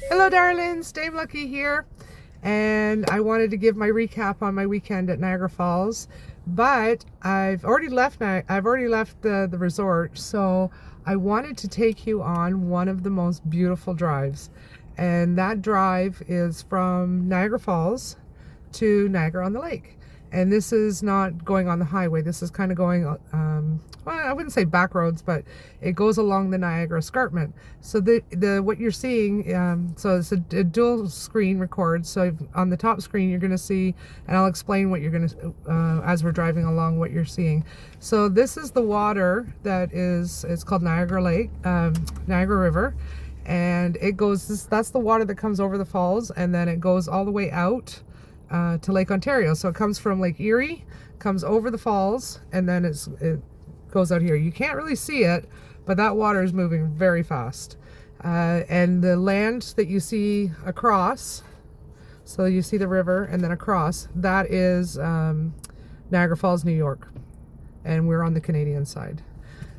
Hello darlings, Dame Lucky here, and I wanted to give my recap on my weekend at Niagara Falls, but I've already left the resort, so I wanted to take you on one of the most beautiful drives, and that drive is from Niagara Falls to Niagara-on-the-Lake. And this is not going on the highway. This is kind of going, well, I wouldn't say back roads, but it goes along the Niagara escarpment. So what you're seeing, so it's a dual screen record. So on the top screen, you're going to see, and I'll explain what you're going to, as we're driving along, what you're seeing. So this is the water that it's called Niagara Lake, Niagara River. And it goes, that's the water that comes over the falls, and then it goes all the way out to Lake Ontario. So it comes from Lake Erie, comes over the falls, and then it goes out here. You can't really see it, but that water is moving very fast. And the land that you see across, so you see the river and then across, that is Niagara Falls, New York. And we're on the Canadian side.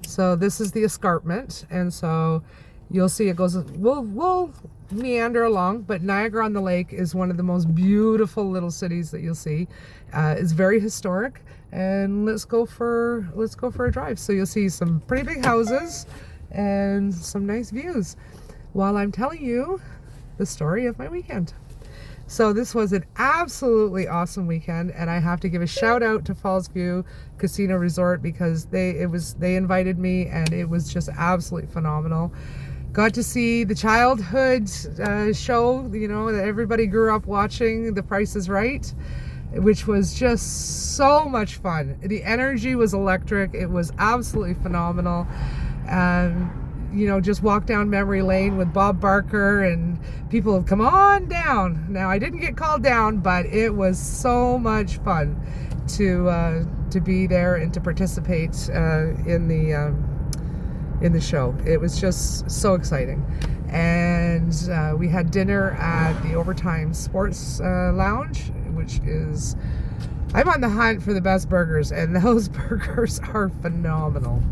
So this is the escarpment, and so you'll see it goes, we'll meander along, but Niagara-on-the-Lake is one of the most beautiful little cities that you'll see. It's very historic, and let's go for a drive. So you'll see some pretty big houses and some nice views while I'm telling you the story of my weekend. So this was an absolutely awesome weekend, and I have to give a shout out to Fallsview Casino Resort because they invited me, and it was just absolutely phenomenal. Got to see the childhood show, that everybody grew up watching, The Price is Right, which was just so much fun. The energy was electric. It was absolutely phenomenal. Just walk down memory lane with Bob Barker, and people have come on down. Now, I didn't get called down, but it was so much fun to be there and to participate in the show. It was just so exciting. And we had dinner at the Overtime Sports Lounge, which is, I'm on the hunt for the best burgers, and those burgers are phenomenal.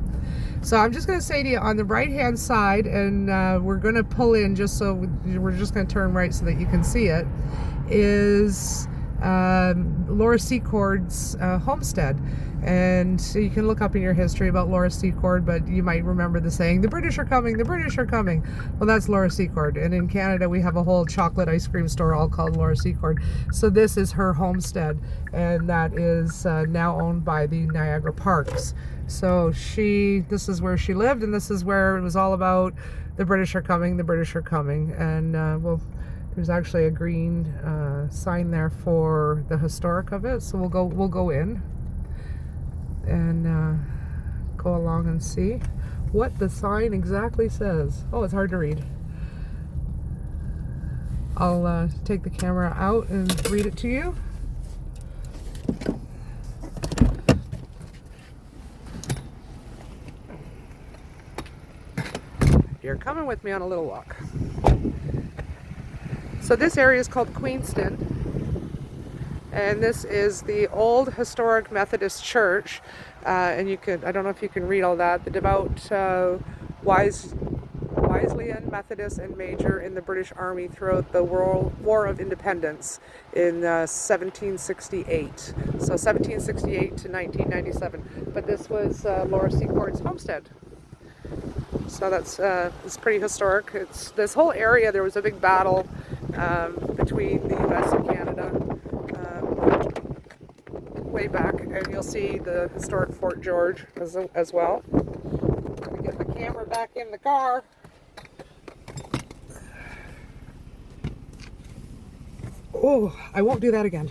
So I'm just going to say to you, on the right hand side, and we're going to pull in just so we're just going to turn right so that you can see it, is Laura Secord's Homestead. And so you can look up in your history about Laura Secord, but you might remember the saying, the British are coming, the British are coming. Well, that's Laura Secord. And in Canada, we have a whole chocolate ice cream store all called Laura Secord. So this is her homestead, and that is now owned by the Niagara Parks. So this is where she lived, and this is where it was all about the British are coming, the British are coming. And there's actually a green sign there for the historic of it. So we'll go in and go along and see what the sign exactly says. Oh, it's hard to read. I'll take the camera out and read it to you. You're coming with me on a little walk. So this area is called Queenston, and this is the old historic Methodist church, and I don't know if you can read all that. The devout Wesleyan, Methodist, and Major in the British Army throughout the War of Independence in 1768. So 1768 to 1997. But this was Laura Secord's homestead. So it's pretty historic. This whole area, there was a big battle between the US and Canada way back, and you'll see the historic Fort George as well. Let me get the camera back in the car. Oh, I won't do that again.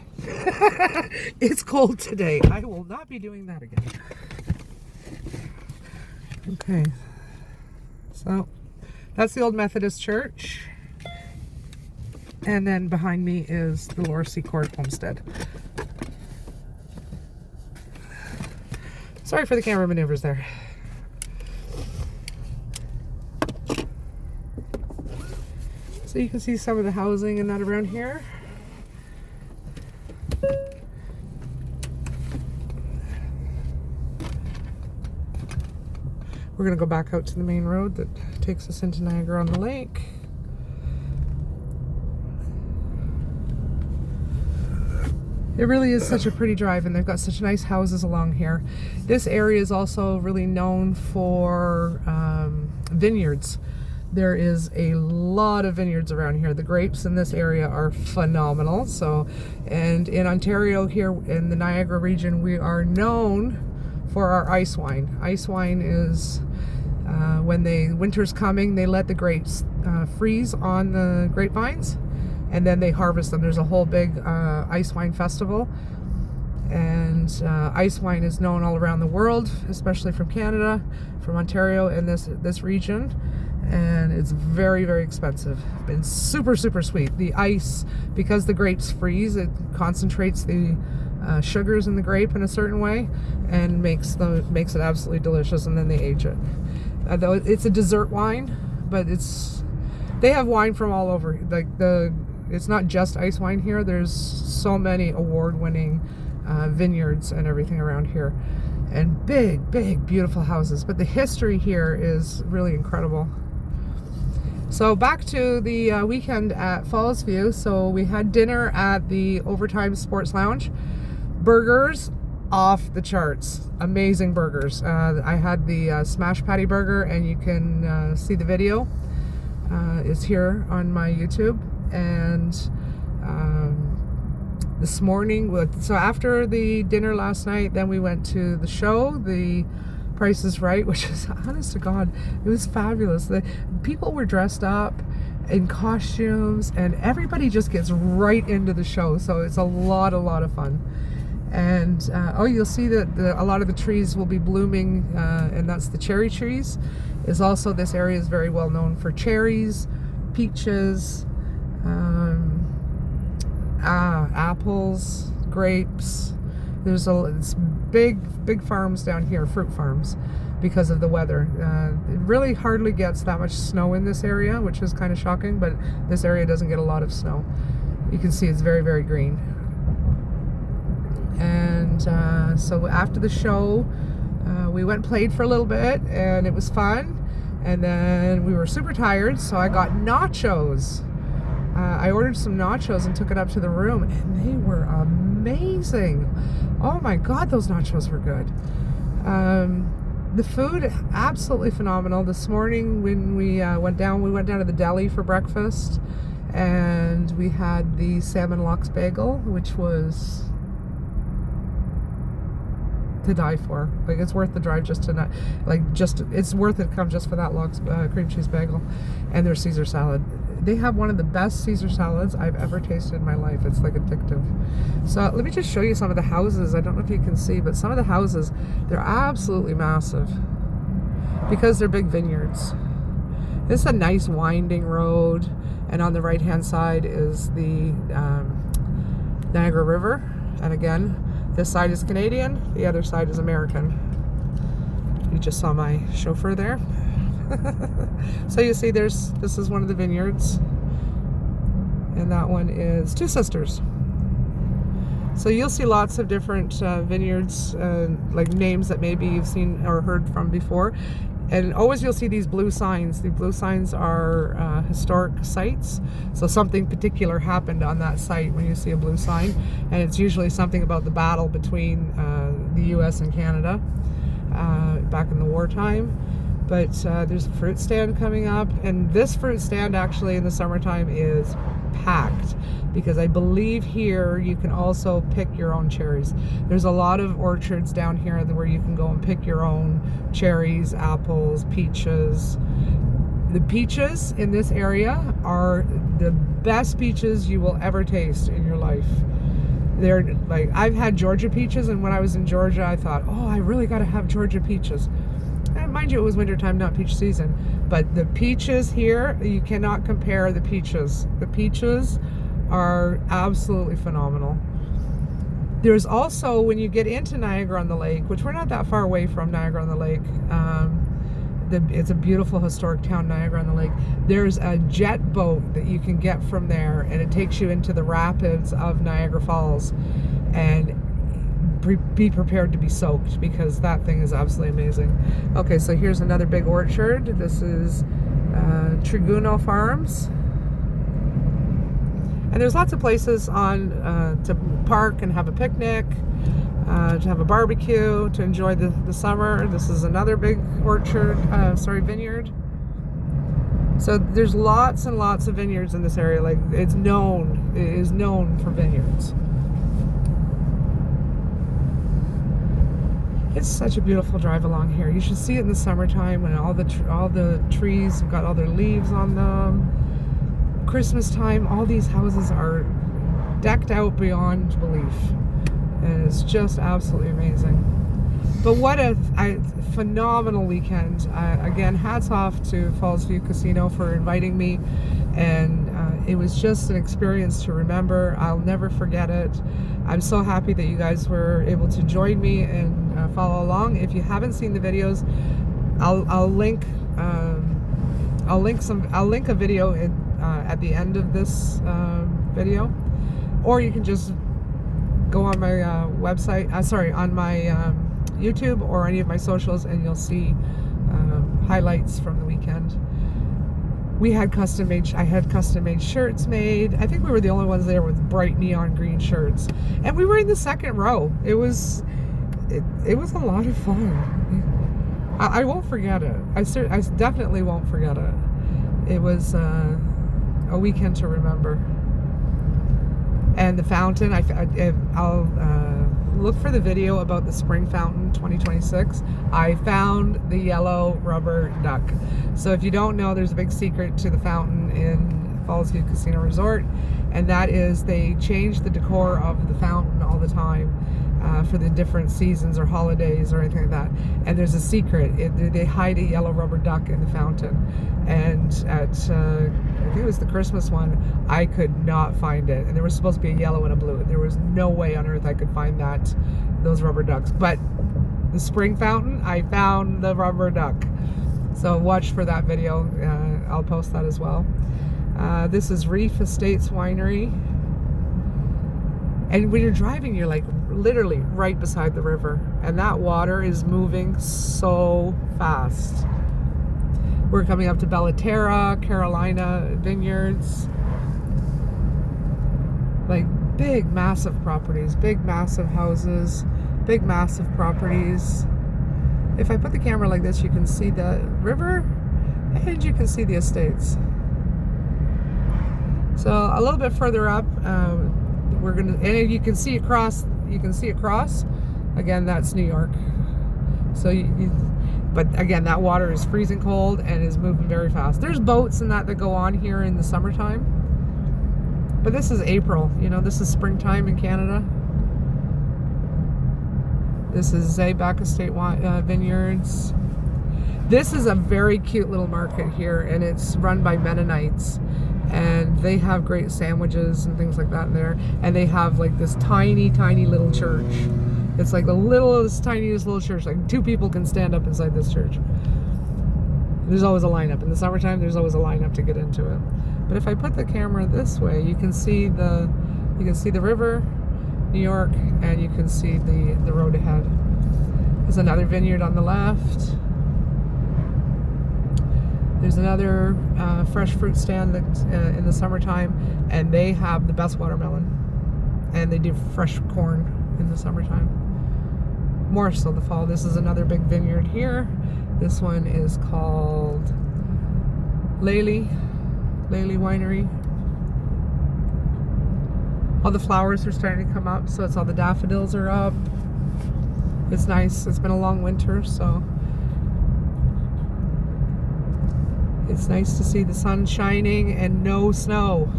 It's cold today. I will not be doing that again. Okay. So that's the old Methodist church. And then behind me is the Laura Secord homestead. Sorry for the camera maneuvers there. So you can see some of the housing and that around here. We're going to go back out to the main road that takes us into Niagara-on-the-Lake. It really is such a pretty drive, and they've got such nice houses along here. This area is also really known for vineyards. There is a lot of vineyards around here. The grapes in this area are phenomenal. So, and in Ontario here in the Niagara region, we are known for our ice wine. Ice wine is when winter's coming, they let the grapes freeze on the grapevines, and then they harvest them. There's a whole big ice wine festival, and ice wine is known all around the world, especially from Canada, from Ontario and this region, and it's very, very expensive and super, super sweet. The ice, because the grapes freeze, it concentrates the sugars in the grape in a certain way and makes it absolutely delicious, and then they age it. Though it's a dessert wine, but they have wine from all over. Like it's not just ice wine here. There's so many award-winning vineyards and everything around here, and big, big, beautiful houses. But the history here is really incredible. So back to the weekend at Fallsview. So we had dinner at the Overtime Sports Lounge. Burgers off the charts, amazing burgers. I had the smash patty burger, and you can see the video. It's here on my YouTube. And this morning, so after the dinner last night, then we went to the show, The Price is Right, which is, honest to God, it was fabulous. The people were dressed up in costumes, and everybody just gets right into the show. So it's a lot of fun. And you'll see that a lot of the trees will be blooming, and that's the cherry trees. Also, this area is very well known for cherries, peaches, apples, grapes. It's big farms down here, fruit farms, because of the weather. It really hardly gets that much snow in this area, which is kind of shocking, but this area doesn't get a lot of snow. You can see it's very, very green. And so after the show, we went and played for a little bit, and it was fun. And then we were super tired, so I got nachos. I ordered some nachos and took it up to the room, and they were amazing. Oh my God, those nachos were good. The food, absolutely phenomenal. This morning when we went down to the deli for breakfast, and we had the salmon lox bagel, which was to die for. Like, it's worth the drive just to not, it's worth it to come just for that lox cream cheese bagel and their Caesar salad. They have one of the best Caesar salads I've ever tasted in my life. It's like addictive. So let me just show you some of the houses. I don't know if you can see, but some of the houses, they're absolutely massive because they're big vineyards. This is a nice winding road, and on the right hand side is the Niagara River, and again, this side is Canadian, the other side is American. You just saw my chauffeur there. So you see this is one of the vineyards, and that one is Two Sisters. So you'll see lots of different vineyards, like names that maybe you've seen or heard from before. And always you'll see these blue signs. The blue signs are historic sites. So something particular happened on that site when you see a blue sign. And it's usually something about the battle between the US and Canada back in the wartime. But there's a fruit stand coming up. And this fruit stand actually in the summertime is packed, because I believe here you can also pick your own cherries. There's a lot of orchards down here where you can go and pick your own cherries, apples, peaches. The peaches in this area are the best peaches you will ever taste in your life. They're like, I've had Georgia peaches, and when I was in Georgia I thought, oh, I really got to have Georgia peaches. And mind you, it was wintertime, not peach season. But the peaches here, you cannot compare the peaches. The peaches are absolutely phenomenal. There's also, when you get into Niagara-on-the-Lake, which we're not that far away from Niagara-on-the-Lake, it's a beautiful historic town, Niagara-on-the-Lake. There's a jet boat that you can get from there, and it takes you into the rapids of Niagara Falls. And be prepared to be soaked, because that thing is absolutely amazing. Okay, so here's another big orchard. This is Triguno Farms. And there's lots of places on to park and have a picnic, to have a barbecue, to enjoy the summer. This is another big vineyard. So there's lots and lots of vineyards in this area. Like it is known for vineyards. It's such a beautiful drive along here. You should see it in the summertime when all the trees have got all their leaves on them. Christmas time, all these houses are decked out beyond belief, and it's just absolutely amazing. But what a phenomenal weekend. Again, hats off to Fallsview Casino for inviting me, and it was just an experience to remember. I'll never forget it. I'm so happy that you guys were able to join me and follow along. If you haven't seen the videos, I'll link a video at the end of this video, or you can just go on my website, on my YouTube or any of my socials, and you'll see highlights from the weekend. I had custom made shirts made. I think we were the only ones there with bright neon green shirts, and we were in the second row. It was a lot of fun. I won't forget it. I definitely won't forget it. It was a weekend to remember. And the fountain, I'll look for the video about the spring fountain 2026. I found the yellow rubber duck. So if you don't know, there's a big secret to the fountain in Fallsview Casino Resort, and that is they change the decor of the fountain all the time for the different seasons or holidays or anything like that. And there's a secret. They hide a yellow rubber duck in the fountain. And at I think it was the Christmas one, I could not find it. And there was supposed to be a yellow and a blue. There was no way on earth I could find those rubber ducks. But the spring fountain, I found the rubber duck. So watch for that video. I'll post that as well. This is Reef Estates Winery. And when you're driving, you're like literally right beside the river. And that water is moving so fast. We're coming up to Bellaterra, Carolina Vineyards. Like big, massive properties, big, massive houses, big, massive properties. If I put the camera like this, you can see the river and you can see the estates. So a little bit further up, and you can see across. Again, that's New York. So but again, that water is freezing cold and is moving very fast. There's boats and that go on here in the summertime. But this is April, this is springtime in Canada. This is Quebec Estate Vineyards. This is a very cute little market here, and it's run by Mennonites. And they have great sandwiches and things like that in there. And they have like this tiny, tiny little church. It's like the tiniest little church. Like 2 people can stand up inside this church. There's always a lineup. In the summertime, there's always a lineup to get into it. But if I put the camera this way, you can see the river, New York, and you can see the road ahead. There's another vineyard on the left. There's another fresh fruit stand that's in the summertime, and they have the best watermelon. And they do fresh corn in the summertime. More so the fall. This is another big vineyard here. This one is called Lely Winery. All the flowers are starting to come up, so it's all the daffodils are up. It's nice. It's been a long winter, so it's nice to see the sun shining and no snow.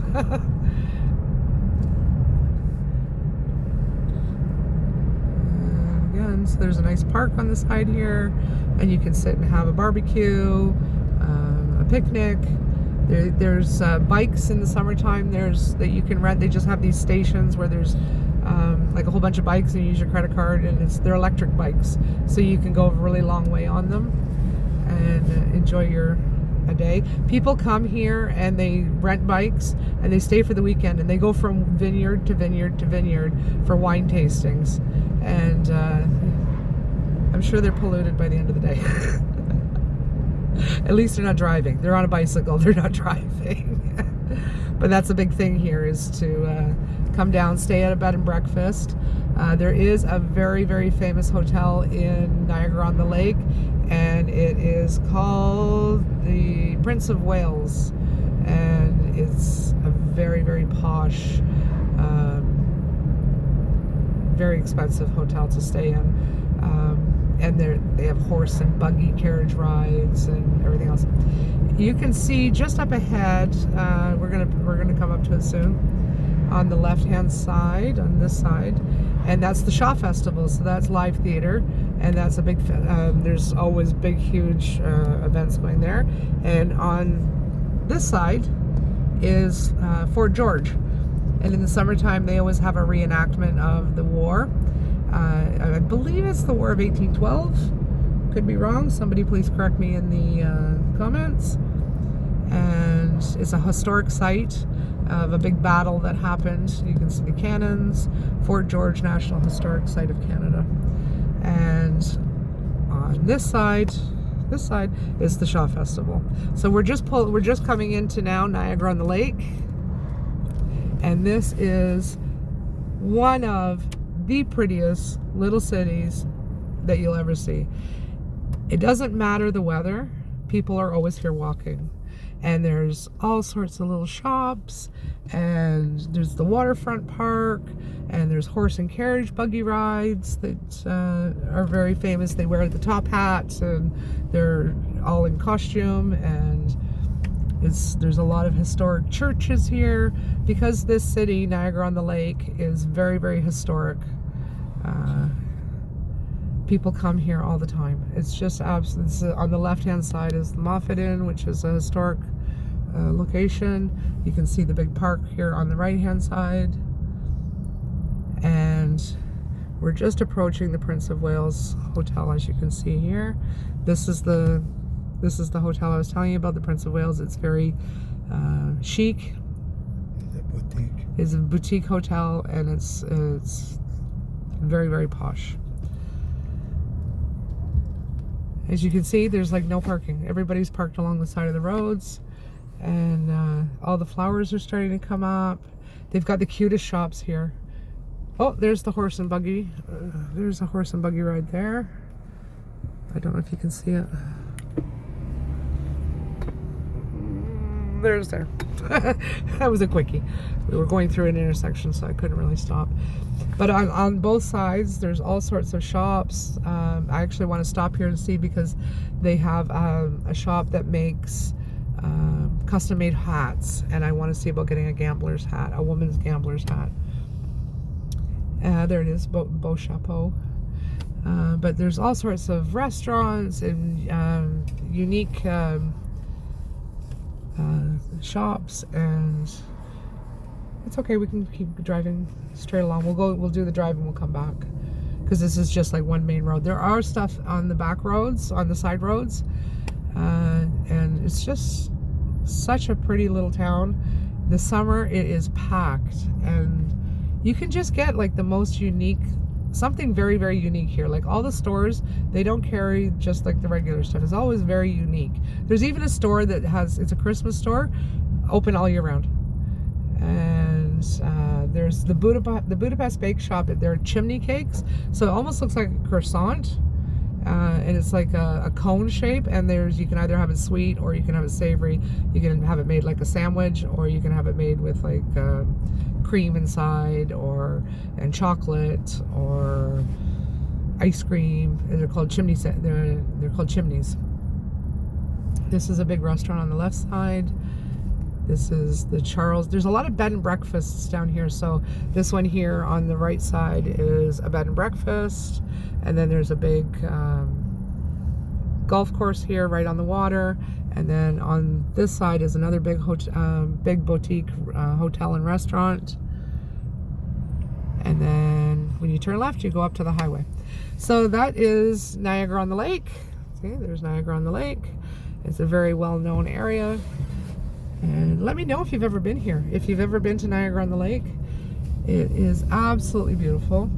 Again, so there's a nice park on the side here, and you can sit and have a barbecue, a picnic. There's bikes in the summertime. That you can rent. They just have these stations where there's like a whole bunch of bikes, and you use your credit card, and they're electric bikes, so you can go a really long way on them and enjoy a day. People come here and they rent bikes and they stay for the weekend, and they go from vineyard to vineyard to vineyard for wine tastings, and I'm sure they're polluted by the end of the day. At least they're not driving. They're on a bicycle. They're not driving. But that's a big thing here, is to come down, stay at a bed and breakfast. There is a very, very famous hotel in Niagara-on-the-Lake, and it is called the Prince of Wales, and it's a very, very posh, very expensive hotel to stay in. And they have horse and buggy carriage rides and everything else. You can see just up ahead, we're gonna come up to it soon, on the left-hand side, on this side, and that's the Shaw Festival. So that's live theater, and that's a big, there's always big, huge events going there. And on this side is Fort George, and in the summertime they always have a reenactment of the war. I believe it's the War of 1812. Could be wrong. Somebody please correct me in the comments. And it's a historic site of a big battle that happened. You can see the cannons. Fort George, National Historic Site of Canada. And on this side is the Shaw Festival. So we're just coming into now Niagara-on-the-Lake, and this is one of the prettiest little cities that you'll ever see. It doesn't matter the weather, people are always here walking, and there's all sorts of little shops, and there's the waterfront park, and there's horse and carriage buggy rides that are very famous. They wear the top hats, and they're all in costume, and there's a lot of historic churches here, because this city, Niagara-on-the-Lake, is very, very historic. People come here all the time. It's just absolutely. On the left-hand side is the Moffat Inn, which is a historic location. You can see the big park here on the right-hand side, and we're just approaching the Prince of Wales Hotel, as you can see here. This is the hotel I was telling you about, the Prince of Wales. It's very chic. It's a boutique hotel, and it's very, very posh. As you can see, there's like no parking. Everybody's parked along the side of the roads, and all the flowers are starting to come up. They've got the cutest shops here. Oh, there's the horse and buggy. There's a horse and buggy ride there. I don't know if you can see it. There's there. That was a quickie. We were going through an intersection, so I couldn't really stop. But on both sides, there's all sorts of shops. I actually want to stop here and see, because they have a shop that makes custom-made hats, and I want to see about getting a gambler's hat, a woman's gambler's hat. There it is, Beau Chapeau. But there's all sorts of restaurants and unique shops, and it's okay. We can keep driving straight along. We'll do the drive and we'll come back, because this is just like one main road. There are stuff on the back roads, on the side roads, and it's just such a pretty little town. This summer it is packed, and you can just get like the most unique, something very, very unique here. Like all the stores, they don't carry just like the regular stuff. It's always very unique. There's even a store that it's a Christmas store, open all year round. And there's the Budapest Bake Shop. They're chimney cakes, so it almost looks like a croissant, and it's like a cone shape. And you can either have it sweet or you can have it savory. You can have it made like a sandwich, or you can have it made with like cream inside, and chocolate, or ice cream. They're called chimneys. They're called chimneys. This is a big restaurant on the left side. This is the Charles. There's a lot of bed and breakfasts down here. So this one here on the right side is a bed and breakfast, and then there's a big golf course here right on the water, and then on this side is another big big boutique hotel and restaurant. And then when you turn left, you go up to the highway. So that is Niagara-on-the-Lake. See, there's Niagara-on-the-Lake. It's a very well-known area. And let me know if you've ever been here. If you've ever been to Niagara-on-the-Lake, it is absolutely beautiful.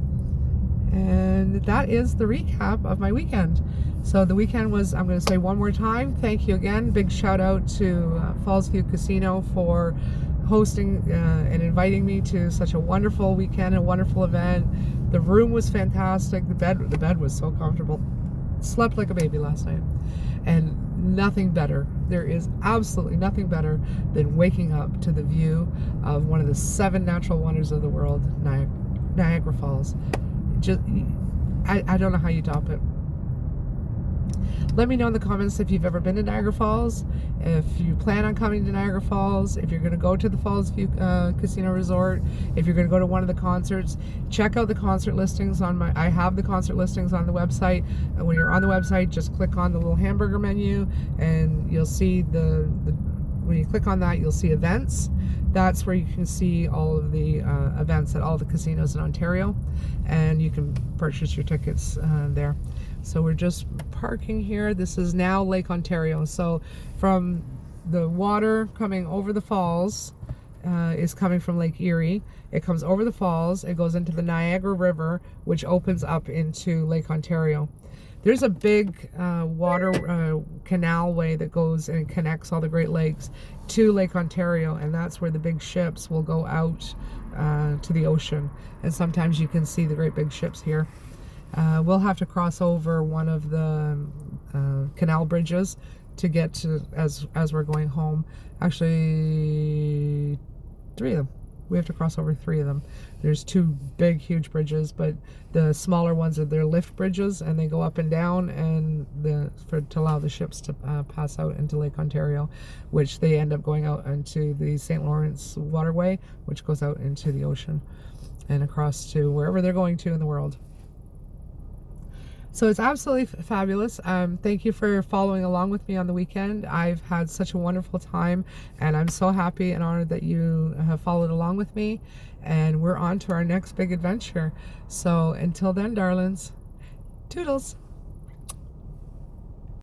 And that is the recap of my weekend. So the weekend was, I'm going to say one more time, thank you again. Big shout out to Fallsview Casino for hosting and inviting me to such a wonderful weekend, a wonderful event. The room was fantastic. The bed was so comfortable. Slept like a baby last night. And nothing better. There is absolutely nothing better than waking up to the view of one of the 7 natural wonders of the world, Niagara Falls. Just, I don't know how you top it. Let me know in the comments if you've ever been to Niagara Falls, if you plan on coming to Niagara Falls, if you're going to go to the Fallsview Casino Resort, if you're going to go to one of the concerts. Check out the concert listings on I have the concert listings on the website. When you're on the website, just click on the little hamburger menu and you'll see when you click on that, you'll see events. That's where you can see all of the events at all the casinos in Ontario, and you can purchase your tickets there. So we're just parking here. This is now Lake Ontario. So from the water coming over the falls is coming from Lake Erie. It comes over the falls. It goes into the Niagara River, which opens up into Lake Ontario. There's a big water canal way that goes and connects all the Great Lakes to Lake Ontario, and that's where the big ships will go out to the ocean. And sometimes you can see the great big ships here. We'll have to cross over one of the canal bridges to get to as we're going home. Actually, 3 of them. We have to cross over 3 of them. There's 2 big, huge bridges, but the smaller ones are their lift bridges, and they go up and down, and to allow the ships to pass out into Lake Ontario, which they end up going out into the St. Lawrence waterway, which goes out into the ocean and across to wherever they're going to in the world. So it's absolutely fabulous. Thank you for following along with me on the weekend. I've had such a wonderful time, and I'm so happy and honored that you have followed along with me, and we're on to our next big adventure. So until then, darlings, toodles.